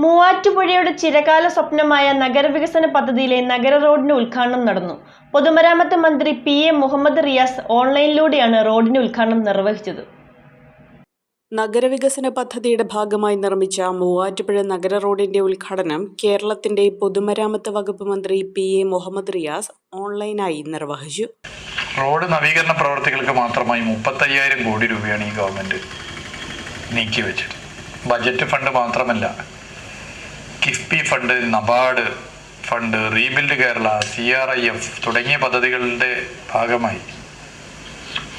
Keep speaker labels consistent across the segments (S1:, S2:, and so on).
S1: മൂവാറ്റുപുഴയുടെ ചിരകാല സ്വപ്നമായ നഗരവികസന പദ്ധതിയിലെ നഗര റോഡിന് ഉദ്ഘാടനം നടന്നു. പൊതുമരാമത്ത് മന്ത്രി പി.എ. മുഹമ്മദ് റിയാസ് ഓൺലൈനിലൂടെയാണ് റോഡിന്റെ ഉദ്ഘാടനം നിർവഹിച്ചത്.
S2: നഗരവികസന പദ്ധതിയുടെ ഭാഗമായി നിർമ്മിച്ച മൂവാറ്റുപുഴ നഗര റോഡിന്റെ ഉദ്ഘാടനം കേരളത്തിന്റെ പൊതുമരാമത്ത് വകുപ്പ് മന്ത്രി പി.എ. മുഹമ്മദ് റിയാസ് ഓൺലൈനായി നിർവഹിച്ചു.
S3: റോഡ് നവീകരണ പ്രവർത്തികൾക്ക് മാത്രമായി 35,000 കോടി രൂപയാണ് ഈ ഗവൺമെന്റ് നീക്കിവെച്ചത്. ബജറ്റ് ഫണ്ട് മാത്രമല്ല, KIIFB fund, NABARD fund, rebuild Kerala, CRIF തുടങ്ങിയ പദ്ധതികളുടെ ഭാഗമായി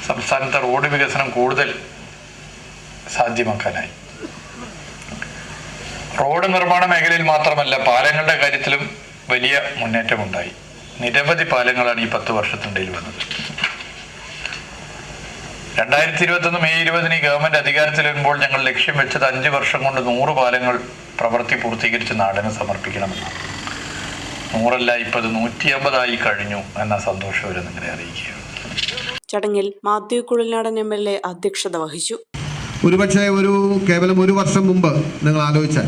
S3: സംസ്ഥാനത്തെ റോഡ് വികസനം കൂടുതൽ സാധ്യമാക്കാനായി. റോഡ് നിർമ്മാണ മേഖലയിൽ മാത്രമല്ല, പാലങ്ങളുടെ കാര്യത്തിലും വലിയ മുന്നേറ്റമുണ്ടായി. നിരവധി പാലങ്ങളാണ് ഈ 10 വർഷത്തിനിടയിൽ വന്നത്. 2021 മെയ് 20 ഈ ഗവൺമെന്റ് അധികാരത്തിൽ വരുമ്പോൾ ഞങ്ങൾ ലക്ഷ്യം വെച്ചത് 5 വർഷം കൊണ്ട് 100 പാലങ്ങൾ പ്രവൃത്തി പൂർത്തീകരിച്ച് നാടിന് സമർപ്പിക്കണമെന്നാണ്. 100അല്ല, ഇപ്പോൾ 150 കഴിഞ്ഞു എന്ന സന്തോഷം വരെ നിങ്ങളെ അറിയിക്കുകയാണ്.
S2: ചടങ്ങിൽ മാത്യു കുഴൽനാടൻ MLA അധ്യക്ഷത വഹിച്ചു.
S4: ഒരുപക്ഷെ കേവലം ഒരു വർഷം മുമ്പ് നിങ്ങൾ ആലോചിച്ചാൽ,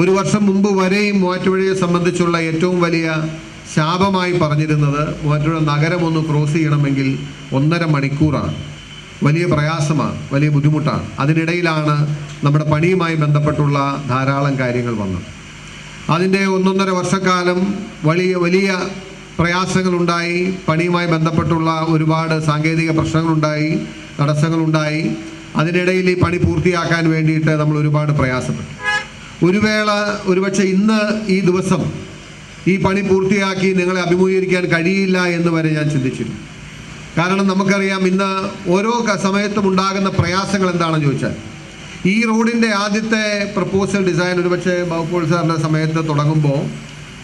S4: ഒരു വർഷം മുമ്പ് വരെയും മൂവാറ്റുപുഴയെ സംബന്ധിച്ചുള്ള ഏറ്റവും വലിയ ശാപമായി പറഞ്ഞിരുന്നത് മൂവാറ്റുപുഴ നഗരം ഒന്ന് ക്രോസ് ചെയ്യണമെങ്കിൽ 1.5 മണിക്കൂറാണ്. വലിയ പ്രയാസമാണ്, വലിയ ബുദ്ധിമുട്ടാണ്. അതിനിടയിലാണ് നമ്മുടെ പണിയുമായി ബന്ധപ്പെട്ടുള്ള ധാരാളം കാര്യങ്ങൾ വന്നത്. അതിൻ്റെ 1.5 വർഷക്കാലം വലിയ പ്രയാസങ്ങളുണ്ടായി. പണിയുമായി ബന്ധപ്പെട്ടുള്ള ഒരുപാട് സാങ്കേതിക പ്രശ്നങ്ങളുണ്ടായി, തടസ്സങ്ങളുണ്ടായി. അതിനിടയിൽ ഈ പണി പൂർത്തിയാക്കാൻ വേണ്ടിയിട്ട് നമ്മൾ ഒരുപാട് പ്രയാസപ്പെട്ടു. ഒരുപക്ഷെ ഇന്ന് ഈ ദിവസം ഈ പണി പൂർത്തിയാക്കി നിങ്ങളെ അഭിമുഖീകരിക്കാൻ കഴിയില്ല എന്ന് വരെ ഞാൻ ചിന്തിച്ചിരുന്നു. കാരണം നമുക്കറിയാം, ഇന്ന് ഓരോ സമയത്തും ഉണ്ടാകുന്ന പ്രയാസങ്ങൾ എന്താണെന്ന് ചോദിച്ചാൽ, ഈ റോഡിൻ്റെ ആദ്യത്തെ പ്രപ്പോസൽ ഡിസൈൻ ഒരുപക്ഷെ ബാബുപോൾ സാറിൻ്റെ സമയത്ത് തുടങ്ങുമ്പോൾ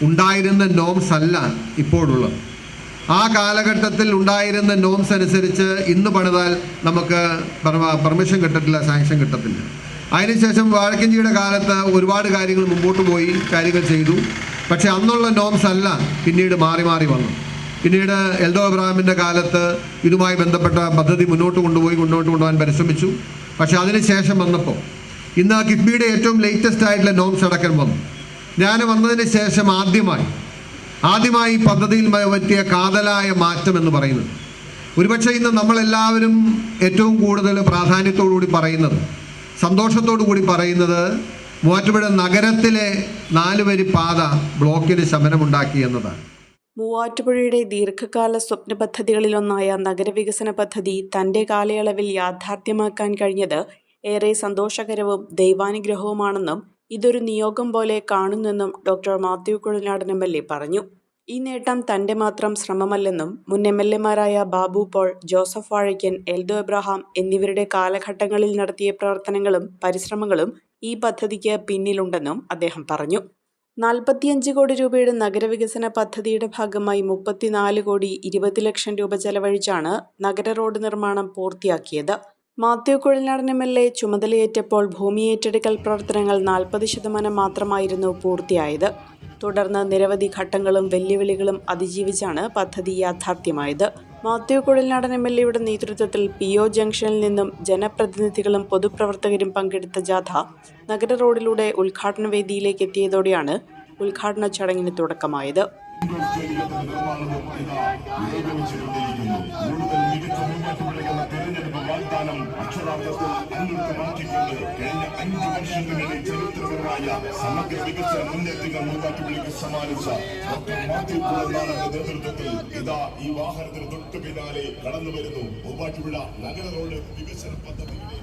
S4: ഉണ്ടായിരുന്ന നോംസ് അല്ല ഇപ്പോഴുള്ളത്. ആ കാലഘട്ടത്തിൽ ഉണ്ടായിരുന്ന നോംസ് അനുസരിച്ച് ഇന്ന് പണിതാൽ നമുക്ക് പെർമിഷൻ കിട്ടത്തില്ല, സാങ്ഷൻ കിട്ടത്തില്ല. അതിനുശേഷം വാഴക്കഞ്ചിയുടെ കാലത്ത് ഒരുപാട് കാര്യങ്ങൾ മുമ്പോട്ട് പോയി, കാര്യങ്ങൾ ചെയ്തു. പക്ഷെ അന്നുള്ള നോംസ് അല്ല പിന്നീട് മാറി വന്നു. പിന്നീട് എൽദോ എബ്രഹാമിൻ്റെ കാലത്ത് ഇതുമായി ബന്ധപ്പെട്ട പദ്ധതി മുന്നോട്ട് കൊണ്ടുപോകാൻ പരിശ്രമിച്ചു. പക്ഷെ അതിനുശേഷം വന്നപ്പോൾ ഇന്ന് ആ കിഫ്ബിയുടെ ഏറ്റവും ലേറ്റസ്റ്റ് ആയിട്ടുള്ള നോംസ് അടക്കം വന്നു. ഞാൻ വന്നതിന് ശേഷം ആദ്യമായി പദ്ധതിയിൽ പറ്റിയ കാതലായ മാറ്റം എന്ന് പറയുന്നത്, ഒരുപക്ഷെ ഇന്ന് നമ്മളെല്ലാവരും ഏറ്റവും കൂടുതൽ പ്രാധാന്യത്തോടുകൂടി പറയുന്നത്, സന്തോഷത്തോടു കൂടി പറയുന്നത്, മൂവാറ്റുപുഴ നഗരത്തിലെ 4 വരി പാത ബ്ലോക്കിന് ശമനമുണ്ടാക്കി എന്നതാണ്.
S2: മൂവാറ്റുപുഴയുടെ ദീർഘകാല സ്വപ്ന പദ്ധതികളിലൊന്നായ നഗരവികസന പദ്ധതി തന്റെ കാലയളവിൽ യാഥാർത്ഥ്യമാക്കാൻ കഴിഞ്ഞത് ഏറെ സന്തോഷകരവും ദൈവാനുഗ്രഹവുമാണെന്നും ഇതൊരു നിയോഗം പോലെ കാണുന്നെന്നും ഡോക്ടർ മാത്യു കുഴൽനാടൻ MLA പറഞ്ഞു. ഈ നേട്ടം തന്റെ മാത്രം ശ്രമമല്ലെന്നും മുൻ MLAമാരായ ബാബു പോൾ, ജോസഫ് വാഴയ്ക്കൻ, എൽദോ എബ്രഹാം എന്നിവരുടെ കാലഘട്ടങ്ങളിൽ നടത്തിയ പ്രവർത്തനങ്ങളും പരിശ്രമങ്ങളും ഈ പദ്ധതിക്ക് പിന്നിലുണ്ടെന്നും അദ്ദേഹം പറഞ്ഞു. 45 കോടി രൂപയുടെ നഗരവികസന പദ്ധതിയുടെ ഭാഗമായി 34 കോടി 20 ലക്ഷം രൂപ ചെലവഴിച്ചാണ് നഗര റോഡ് നിർമ്മാണം പൂർത്തിയാക്കിയത്. മാത്യു കുഴൽനാടൻ MLA ചുമതലയേറ്റപ്പോൾ ഭൂമി ഏറ്റെടുക്കൽ പ്രവർത്തനങ്ങൾ 40% മാത്രമായിരുന്നു പൂർത്തിയായത്. തുടർന്ന് നിരവധി ഘട്ടങ്ങളും വെല്ലുവിളികളും അതിജീവിച്ചാണ് പദ്ധതി യാഥാർത്ഥ്യമായത്. മാത്യു കുഴൽനാടൻ MLAയുടെ നേതൃത്വത്തിൽ PO ജംഗ്ഷനിൽ നിന്നും ജനപ്രതിനിധികളും പൊതുപ്രവർത്തകരും പങ്കെടുത്ത ജാഥ നഗര റോഡിലൂടെ ഉദ്ഘാടന വേദിയിലേക്ക് എത്തിയതോടെയാണ് ഉദ്ഘാടന ചടങ്ങിന് തുടക്കമായത്.
S5: സമഗ്ര വികസന മുന്നേറ്റങ്ങൾ മൂവാറ്റുപുഴയ്ക്ക് സമ്മാനിച്ച ഡോക്ടർ മാത്യു കുഴൽനാടന്റെ നേതൃത്വത്തിൽ ഇതാ ഈ വാഹനത്തിന് തൊട്ടു പിന്നാലെ കടന്നു വരുന്നു മൂവാറ്റുപുഴ നഗര റോഡ് വികസന പദ്ധതിയുടെ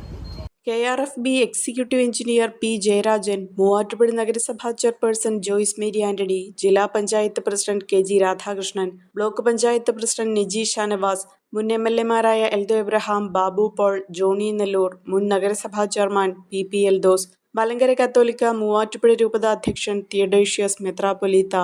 S2: KRFB executive engineer P. Jayarajan, Muvattupuzha നഗരസഭാ ചെയർപേഴ്സൺ ജോയ്സ് മേരി ആന്റണി, ജില്ലാ panchayat president KG Radhakrishnan, block panchayat president Niji Shanavas, മുൻ MLAമാരായ എൽദോ എബ്രഹാം, ബാബു പോൾ, ജോണി നെല്ലൂർ, മുൻ നഗരസഭാ ചെയർമാൻ PP എൽദോസ്, മലങ്കര കത്തോലിക്ക മൂവാറ്റുപുഴ രൂപത അധ്യക്ഷൻ തിയഡേഷ്യസ് മെത്രാപ്പൊലീത്ത,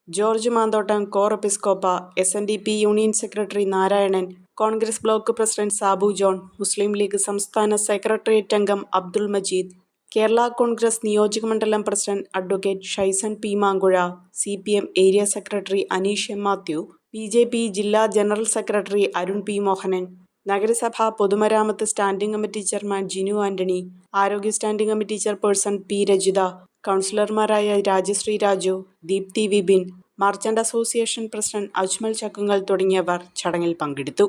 S2: ജോർജ് മാന്തോട്ടം കോർ എപ്പിസ്കോപ്പ, SNDP union secretary Narayanan, Congress block president Sabu John, Muslim League സംസ്ഥാന സെക്രട്ടേറിയറ്റ് അംഗം അബ്ദുൾ മജീദ്, കേരള കോൺഗ്രസ് നിയോജകമണ്ഡലം president advocate Shyson P. Mankuzha, CPM area secretary Aneesh M. Mathew, BJP ജില്ലാ general secretary Arun P. Mohanan, നഗരസഭ പൊതുമരാമത്ത് standing committee chairman Jinu Antony, ആരോഗ്യ standing committee chairperson P. Rajitha, കൗൺസിലർമാരായ Rajasree Raju, Deepthi Vipin, merchant association president Ajmal Chakkungal തുടങ്ങിയവർ ചടങ്ങിൽ പങ്കെടുത്തു.